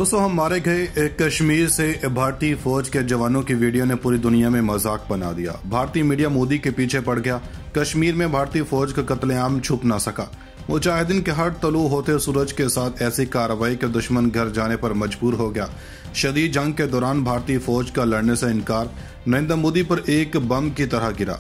दोस्तों, हम मारे गए कश्मीर से भारतीय फौज के जवानों की वीडियो ने पूरी दुनिया में मजाक बना दिया। भारतीय मीडिया मोदी के पीछे पड़ गया। कश्मीर में भारतीय फौज का कत्लेआम छुप ना सका। मुजाहिदीन के हर तलू होते सूरज के साथ ऐसी कार्रवाई के दुश्मन घर जाने पर मजबूर हो गया। शदीद जंग के दौरान भारतीय फौज का लड़ने से इनकार नरेंद्र मोदी पर एक बम की तरह गिरा।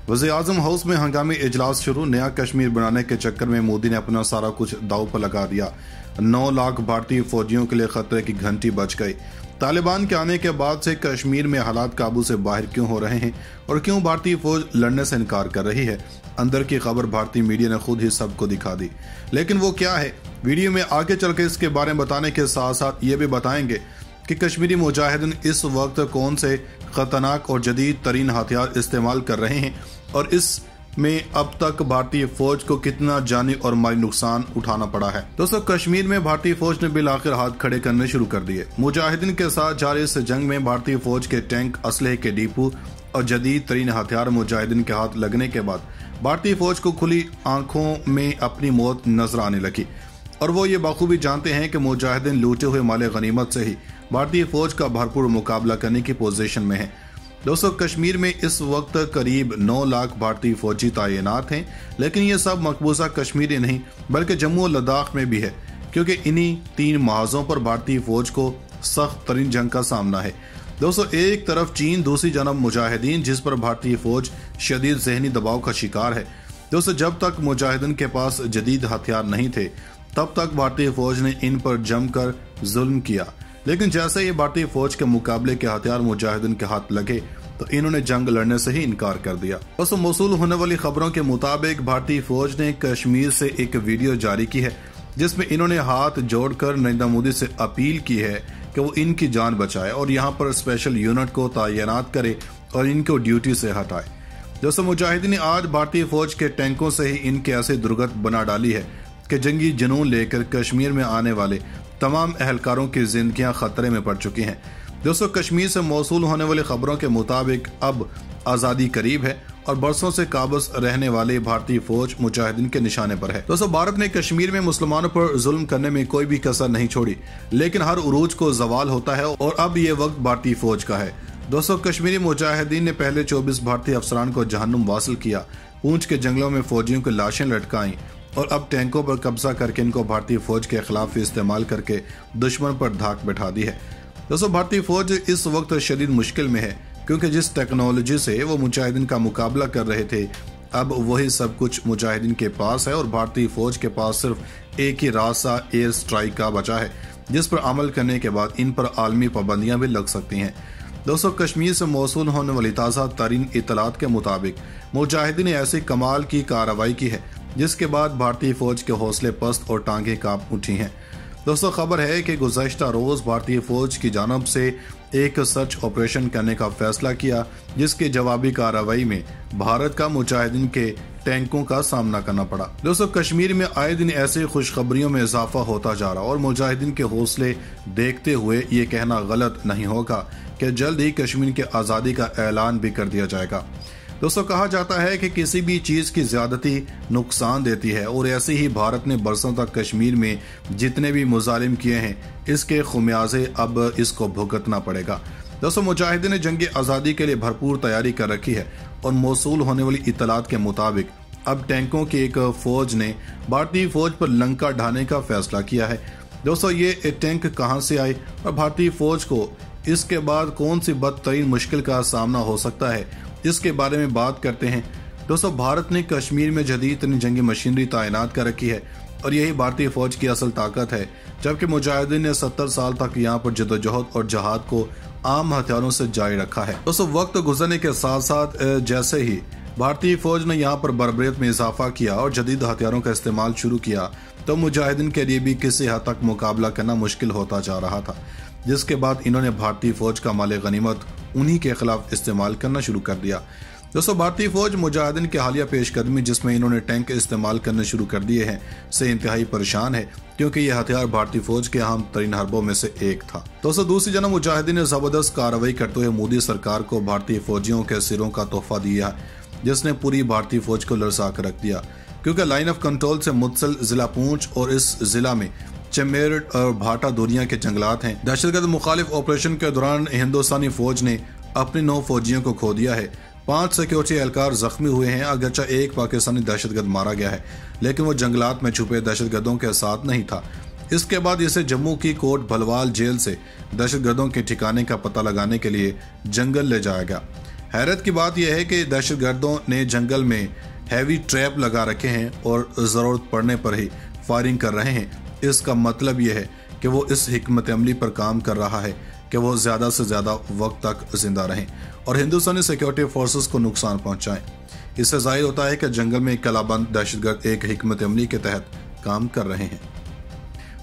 वज़ीर-ए-आज़म हाउस में हंगामी इजलास शुरू। नया कश्मीर बनाने के चक्कर में मोदी ने अपना सारा कुछ दांव पर लगा दिया। 9 लाख भारतीय फौजियों के लिए खतरे की घंटी बज गई। तालिबान के आने के बाद से कश्मीर में हालात काबू से बाहर क्यों हो रहे हैं और क्यों भारतीय फौज लड़ने से इनकार कर रही है? अंदर की खबर भारतीय मीडिया ने खुद ही सबको दिखा दी। लेकिन वो क्या है, वीडियो में आगे चल के इसके बारे में बताने के साथ साथ ये भी बताएंगे कि कश्मीरी मुजाहिदीन इस वक्त कौन से खतरनाक और जदीद तरीन हथियार इस्तेमाल कर रहे हैं और इस में अब तक भारतीय फौज को कितना जानी और माली नुकसान उठाना पड़ा है। दोस्तों, कश्मीर में भारतीय फौज ने बिल आखिर हाथ खड़े करने शुरू कर दिए। मुजाहिदीन के साथ जारी इस जंग में भारतीय फौज के टैंक, असलहे के डिपो और जदीद तरीन हथियार मुजाहिदीन के हाथ लगने के बाद भारतीय फौज को खुली आंखों में अपनी मौत नजर आने लगी और वो ये बखूबी जानते हैं कि मुजाहिदीन लूटे हुए माले गनीमत से ही भारतीय फौज का भरपूर मुकाबला करने की पोजीशन में है। दोस्तों, कश्मीर में इस वक्त करीब 9 लाख भारतीय फौजी तैनात हैं, लेकिन ये सब मकबूजा कश्मीर ही नहीं बल्कि जम्मू और लद्दाख में भी है, क्योंकि इन्हीं 3 महाजों पर भारतीय फौज को सख्त तरीन जंग का सामना है। दोस्तों, एक तरफ चीन, दूसरी जानब मुजाहिदीन, जिस पर भारतीय फौज शदीद जहनी दबाव का शिकार है। दोस्तों, जब तक मुजाहिदीन के पास जदीद हथियार नहीं थे तब तक भारतीय फौज ने इन पर जमकर जुल्म किया, लेकिन जैसे ही भारतीय फौज के मुकाबले के हथियार मुजाहिदीन के हाथ लगे तो इन्होंने जंग लड़ने से ही इनकार कर दिया। दोस्तों, मौसूल होने वाली खबरों के मुताबिक भारतीय फौज ने कश्मीर से एक वीडियो जारी की है जिसमें इन्होंने हाथ जोड़कर नरेंद्र मोदी से अपील की है कि वो इनकी जान बचाए और यहाँ पर स्पेशल यूनिट को तैनात करे और इनको ड्यूटी से हटाए। दोस्तों, मुजाहिदीन ने आज भारतीय फौज के टैंकों से ही इनके ऐसे दुर्गत बना डाली है कि जंगी जुनून लेकर कश्मीर में आने वाले तमाम एहलकारों की जिंदगियां खतरे में पड़ चुकी हैं। दोस्तों, कश्मीर से मौसूल होने वाली खबरों के मुताबिक अब आज़ादी करीब है और बरसों से काबज रहने वाले भारतीय फौज मुजाहिदीन के निशाने पर है। दोस्तों, भारत ने कश्मीर में मुसलमानों पर जुल्म करने में कोई भी कसर नहीं छोड़ी, लेकिन हर उरूज को जवाल होता है और अब ये वक्त भारतीय फौज का है। दोस्तों, कश्मीरी मुजाहिदीन ने पहले 24 भारतीय अफसरान को जहन्नुम वासिल किया, पूंछ के जंगलों में फौजियों की लाशें लटकाई और अब टैंकों पर कब्जा करके इनको भारतीय फौज के खिलाफ इस्तेमाल करके दुश्मन पर धाक बैठा दी है। दोस्तों, भारतीय फौज इस वक्त शदीद मुश्किल में है, क्योंकि जिस टेक्नोलॉजी से वो मुजाहिदीन का मुकाबला कर रहे थे अब वही सब कुछ मुजाहिदीन के पास है और भारतीय फौज के पास सिर्फ एक ही रास्ता एयर स्ट्राइक का बचा है, जिस पर अमल करने के बाद इन पर आलमी पाबंदियां भी लग सकती हैं। दोस्तों, कश्मीर से मौसूल होने वाली ताज़ा तरीन इतलात के मुताबिक मुजाहिदीन ने ऐसी कमाल की कार्रवाई की है जिसके बाद भारतीय फौज के हौसले पस्त और टांगे कांप उठी हैं। दोस्तों, खबर है कि गुज़श्ता रोज भारतीय फौज की जानब से एक सर्च ऑपरेशन करने का फैसला किया, जिसके जवाबी कार्रवाई में भारत का मुजाहिदीन के टैंकों का सामना करना पड़ा। दोस्तों, कश्मीर में आए दिन ऐसे खुशखबरियों में इजाफा होता जा रहा और मुजाहिदीन के हौसले देखते हुए ये कहना गलत नहीं होगा कि जल्द ही कश्मीर की आज़ादी का ऐलान भी कर दिया जाएगा। दोस्तों, कहा जाता है कि किसी भी चीज की ज्यादती नुकसान देती है और ऐसे ही भारत ने बरसों तक कश्मीर में जितने भी मुजालिम किए हैं इसके खुमियाजे अब इसको भुगतना पड़ेगा। दोस्तों, मुजाहिदीन ने जंग आज़ादी के लिए भरपूर तैयारी कर रखी है और मौसूल होने वाली इतलात के मुताबिक अब टैंकों की एक फौज ने भारतीय फौज पर लंका ढाने का फैसला किया है। दोस्तों, ये टैंक कहां से आए और भारतीय फौज को इसके बाद कौन सी बदतरीन मुश्किल का सामना हो सकता है, इसके बारे में बात करते हैं। दोस्तों, भारत ने कश्मीर में जदीद जंगी मशीनरी तैनात कर रखी है और यही भारतीय फौज की असल ताकत है, जबकि मुजाहिदीन ने 70 साल तक यहाँ पर जदोजहद और जहाद को आम हथियारों से जारी रखा है। दोस्तों, वक्त गुजरने के साथ साथ जैसे ही भारतीय फौज ने यहाँ पर बर्बरियत में इजाफा किया और जदीद हथियारों का इस्तेमाल शुरू किया तो मुजाहिदीन के लिए भी किसी हद तक मुकाबला करना मुश्किल होता जा रहा था, जिसके बाद इन्होंने भारतीय फौज का माले गनीमत उन्हीं के खिलाफ इस्तेमाल करना शुरू कर दिया। दोस्तों, भारतीय फौज मुजाहिदीन की हालिया पेशकदमी जिसमें इन्होंने टैंक इस्तेमाल करने शुरू कर दिए हैं से इंतहाई परेशान है, क्योंकि यह हथियार भारतीय फौज के अहम तरीन हरबों में से एक था। दोस्तों, दूसरी जानब मुजाहिदीन ने जबरदस्त कार्रवाई करते हुए मोदी सरकार को भारतीय फौजियों के सिरों का तोहफा दिया, जिसने पूरी भारतीय फौज को लरसा कर रख दिया, क्योंकि लाइन ऑफ कंट्रोल से मुत्सल जिला पूंछ और इस जिला में चमेर और भाटा दुनिया के जंगलात हैं। दहशतगर्द मुखालिफ ऑपरेशन के दौरान हिंदुस्तानी फौज ने अपने 9 फौजियों को खो दिया है। 5 सिक्योरिटी एहलकार जख्मी हुए हैं। अगरचे एक पाकिस्तानी दहशतगर्द मारा गया है, लेकिन वो जंगलात में छुपे दहशतगर्दों के साथ नहीं था। इसके बाद इसे जम्मू की कोट भलवाल जेल से दहशतगर्दों के ठिकाने का पता लगाने के लिए जंगल ले जाया गया। हैरत की बात यह है कि दहशतगर्दों ने जंगल में हैवी ट्रैप लगा रखे हैं और ज़रूरत पड़ने पर ही फायरिंग कर रहे हैं। इसका मतलब यह है कि वो इस हिकमत अमली पर काम कर रहा है कि वो ज़्यादा से ज़्यादा वक्त तक जिंदा रहें और हिंदुस्तानी सिक्योरिटी फोर्सेस को नुकसान पहुंचाएं। इससे जाहिर होता है कि जंगल में कलाबंद दहशतगर्द एक हिकमत अमली के तहत काम कर रहे हैं।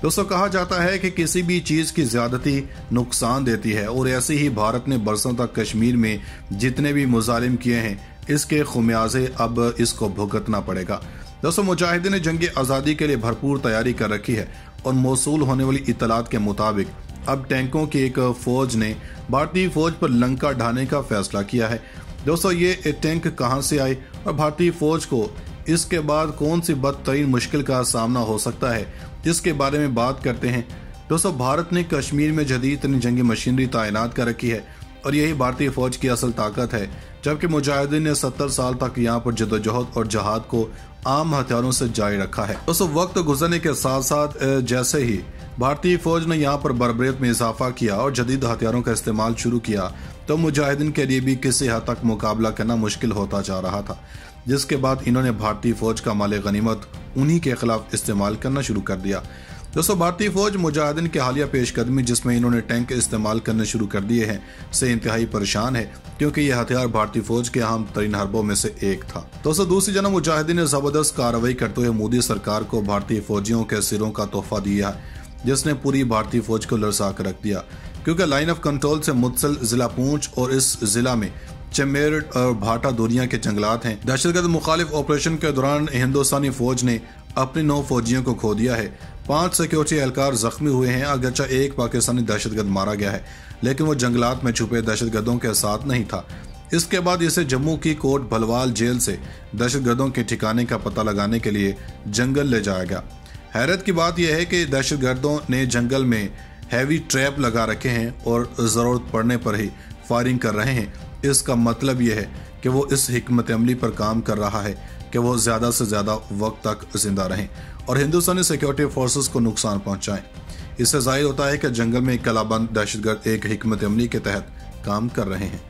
दोस्तों, कहा जाता है कि किसी भी चीज़ की ज़्यादती नुकसान देती है और ऐसे ही भारत ने बरसों तक कश्मीर में जितने भी मुजालिम किए हैं, इसके खुमियाजे अब इसको भुगतना पड़ेगा। दोस्तों, मुजाहिदीन ने जंग आज़ादी के लिए भरपूर तैयारी कर रखी है और मौसूल होने वाली इतलात के मुताबिक अब टैंकों की एक फौज ने भारतीय फौज पर लंका ढाने का फैसला किया है। दोस्तों, ये टैंक कहां से आए और भारतीय फौज को इसके बाद कौन सी बदतरीन मुश्किल का सामना हो सकता है, इसके बारे में बात करते हैं। दोस्तों, भारत ने कश्मीर में जदीद जंगी मशीनरी तैनात कर रखी है और यही भारतीय फौज की असल ताकत है, जबकि मुजाहिदीन ने 70 साल तक यहाँ पर जदोजहद और जहाद को आम हथियारों से जारी रखा है। दोस्तों, वक्त गुजरने के साथ साथ जैसे ही भारतीय फौज ने यहाँ पर बर्बरियत में इजाफा किया और जदीद हथियारों का इस्तेमाल शुरू किया, तो मुजाहिदीन के लिए भी किसी हद तक मुकाबला करना मुश्किल होता जा रहा था, जिसके बाद इन्होंने भारतीय फौज का माले गनीमत उन्हीं के खिलाफ इस्तेमाल करना शुरू कर दिया। दोस्तों, भारतीय फौज मुजाहिदीन की हालिया पेशकदमी जिसमें इन्होंने टैंक इस्तेमाल करने शुरू कर दिए हैं से इंतहाई परेशान है, क्योंकि यह हथियार भारतीय फौज के अहम तरीन हरबों में से एक था। दोस्तों, दूसरी जानब मुजाहिदीन ने जबरदस्त कार्रवाई करते हुए मोदी सरकार को भारतीय फौजियों के सिरों का तोहफा दिया है, जिसने पूरी भारतीय फौज को लरसा कर रख दिया, क्योंकि लाइन ऑफ कंट्रोल से मुतसिल जिला पूंछ और इस जिला में चमेर और भाटा दुनिया के जंगलात हैं। दहशतगर्द मुखालिफ ऑपरेशन के दौरान हिंदुस्तानी फौज ने अपने 9 फौजियों को खो दिया है। 5 सिक्योरिटी एहलकार जख्मी हुए हैं। अगरचे एक पाकिस्तानी दहशतगर्द मारा गया है, लेकिन वो जंगलात में छुपे दहशतगर्दों के साथ नहीं था। इसके बाद इसे जम्मू की कोट भलवाल जेल से दहशतगर्दों के ठिकाने का पता लगाने के लिए जंगल ले जाया गया। हैरत की बात यह है कि दहशतगर्दों ने जंगल में हैवी ट्रैप लगा रखे हैं और ज़रूरत पड़ने पर ही फायरिंग कर रहे हैं। इसका मतलब यह है कि वो इस हिकमत अमली पर काम कर रहा है कि वो ज़्यादा से ज़्यादा वक्त तक जिंदा रहें और हिंदुस्तानी सिक्योरिटी फोर्सेस को नुकसान पहुंचाएं। इससे जाहिर होता है कि जंगल में कलाबंद दहशतगर्द एक हिकमत अमली के तहत काम कर रहे हैं।